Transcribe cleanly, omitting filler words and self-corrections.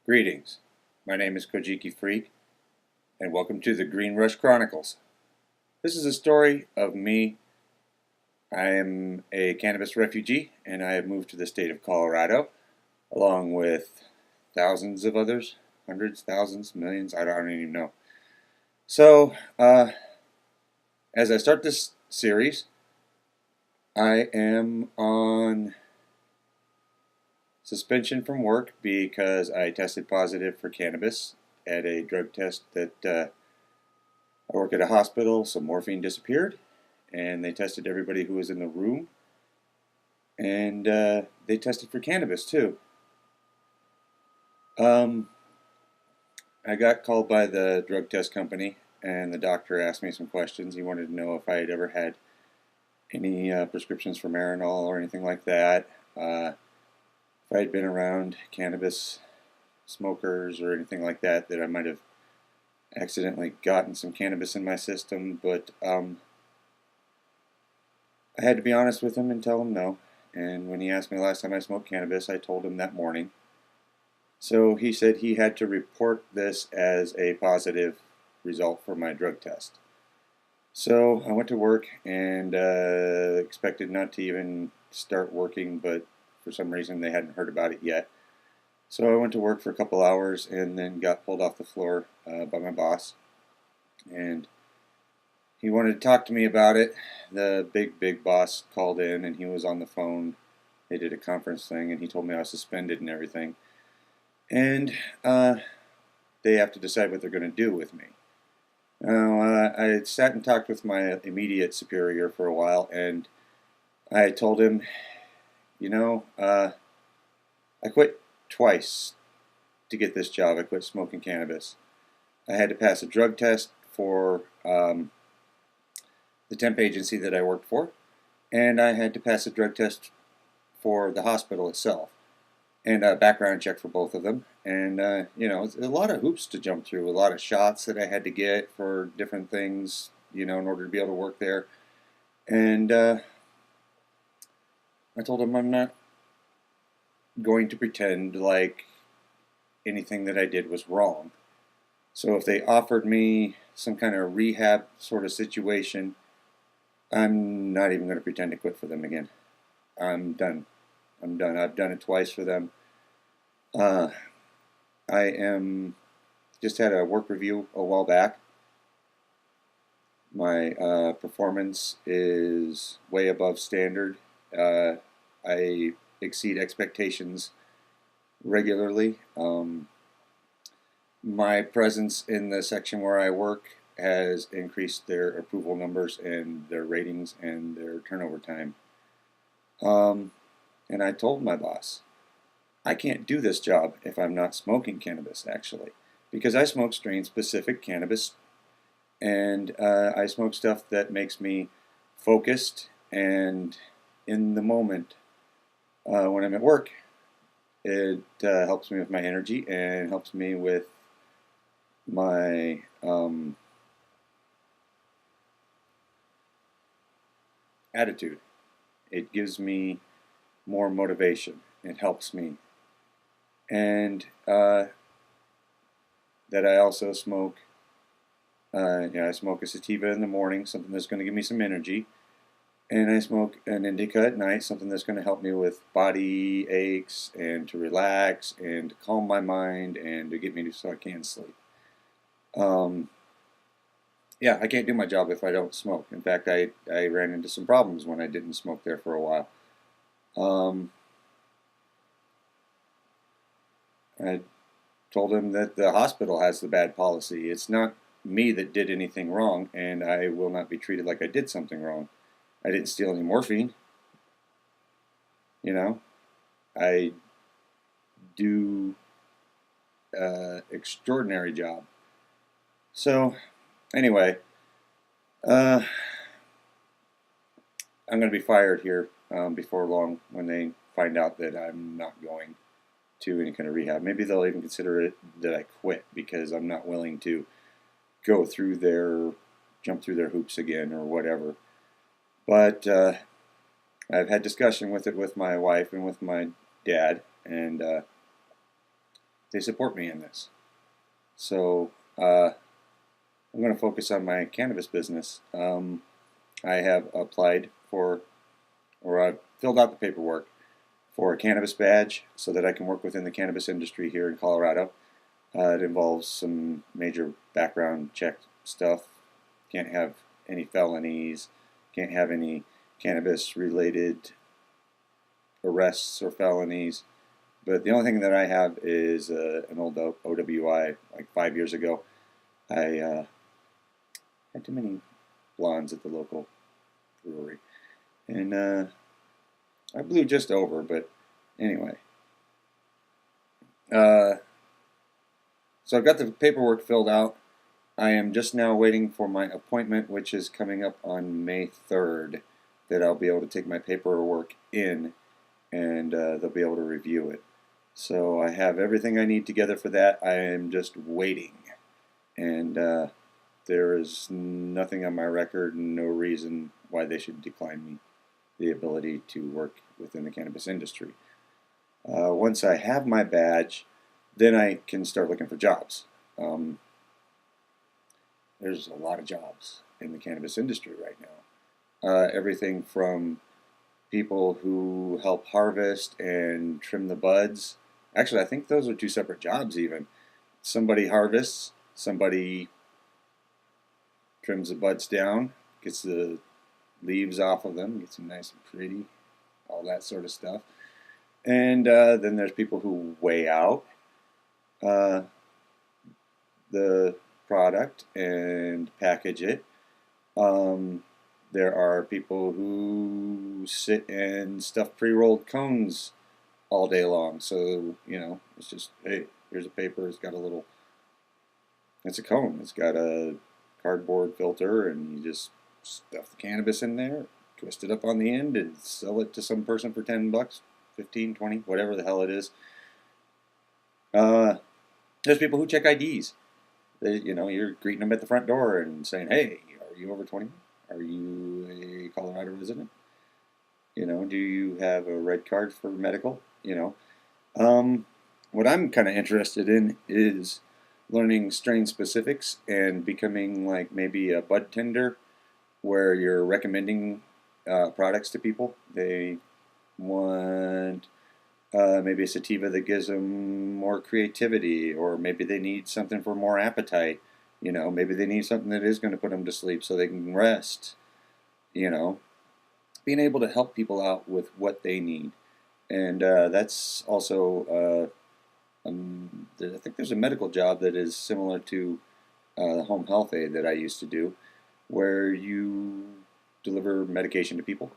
Greetings, my name is Kojiki Freak, and welcome to the Greenrush Chornicles. This is a story of me. I am a cannabis refugee, and I have moved to the state of Colorado, along with thousands of others, hundreds, thousands, millions, I don't even know. So, as I start this series, I am on suspension from work because I tested positive for cannabis at a drug test that I work at a hospital. Some morphine disappeared, and they tested everybody who was in the room, and they tested for cannabis too. I got called by the drug test company, and the doctor asked me some questions. He wanted to know if I had ever had any prescriptions for Marinol or anything like that. If I had been around cannabis smokers or anything like that, that I might have accidentally gotten some cannabis in my system, but I had to be honest with him and tell him no. And when he asked me the last time I smoked cannabis, I told him that morning. So he said he had to report this as a positive result for my drug test. So I went to work and expected not to even start working, but for some reason they hadn't heard about it yet. So I went to work for a couple hours and then got pulled off the floor by my boss. And he wanted to talk to me about it. The big boss called in and he was on the phone. They did a conference thing and he told me I was suspended and everything. And they have to decide what they're going to do with me. Now, I had sat and talked with my immediate superior for a while, and I told him, I quit twice to get this job. I quit smoking cannabis. I had to pass a drug test for the temp agency that I worked for, and I had to pass a drug test for the hospital itself, and a background check for both of them. And, it's a lot of hoops to jump through, a lot of shots that I had to get for different things, in order to be able to work there. And I told him I'm not going to pretend like anything that I did was wrong. So if they offered me some kind of rehab sort of situation, I'm not even going to pretend to quit for them again. I'm done. I've done it twice for them. I am just had a work review a while back. My performance is way above standard. I exceed expectations regularly. My presence in the section where I work has increased their approval numbers and their ratings and their turnover time. And I told my boss, I can't do this job if I'm not smoking cannabis, actually, because I smoke strain-specific cannabis, and I smoke stuff that makes me focused and in the moment when I'm at work. It helps me with my energy and helps me with my attitude. It gives me more motivation. It helps me. And that I also smoke, I smoke a sativa in the morning, something that's going to give me some energy. And I smoke an indica at night, something that's going to help me with body aches and to relax and to calm my mind and to get me so I can sleep. Yeah, I can't do my job if I don't smoke. In fact, I ran into some problems when I didn't smoke there for a while. I told him that the hospital has the bad policy. It's not me that did anything wrong, and I will not be treated like I did something wrong. I didn't steal any morphine. I do extraordinary job. So, anyway, I'm going to be fired here before long when they find out that I'm not going to any kind of rehab. Maybe they'll even consider it that I quit because I'm not willing to jump through their hoops again or whatever. But I've had discussion with my wife and with my dad, and they support me in this. So I'm going to focus on my cannabis business. I have applied for, or I've filled out the paperwork for a cannabis badge so that I can work within the cannabis industry here in Colorado. It involves some major background check stuff. Can't have any felonies, can't have any cannabis related arrests or felonies. But the only thing that I have is an old OWI like 5 years ago. I had too many blondes at the local brewery. And I blew just over, but anyway. So I've got the paperwork filled out. I am just now waiting for my appointment, which is coming up on May 3rd, that I'll be able to take my paperwork in and they'll be able to review it. So I have everything I need together for that. I am just waiting. And there is nothing on my record, no reason why they should decline me the ability to work within the cannabis industry. Once I have my badge, then I can start looking for jobs. There's a lot of jobs in the cannabis industry right now. Everything from people who help harvest and trim the buds. Actually, I think those are two separate jobs even. Somebody harvests, somebody trims the buds down, gets the leaves off of them, gets them nice and pretty, all that sort of stuff. And then there's people who weigh out the product and package it. There are people who sit and stuff pre-rolled cones all day long. So, you know, it's just, hey, here's a paper, it's got a little, it's a cone, it's got a cardboard filter, and you just stuff the cannabis in there, twist it up on the end, and sell it to some person for 10 bucks, 15, 20, whatever the hell it is. There's people who check IDs. You know, you're greeting them at the front door and saying, hey, are you over 20? Are you a Colorado resident? You know, do you have a red card for medical? You know, what I'm kind of interested in is learning strain specifics and becoming like maybe a bud tender where you're recommending products to people. They want maybe a sativa that gives them more creativity, or maybe they need something for more appetite. You know, maybe they need something that is going to put them to sleep so they can rest. You know, being able to help people out with what they need. And that's also, I think there's a medical job that is similar to the home health aid that I used to do, where you deliver medication to people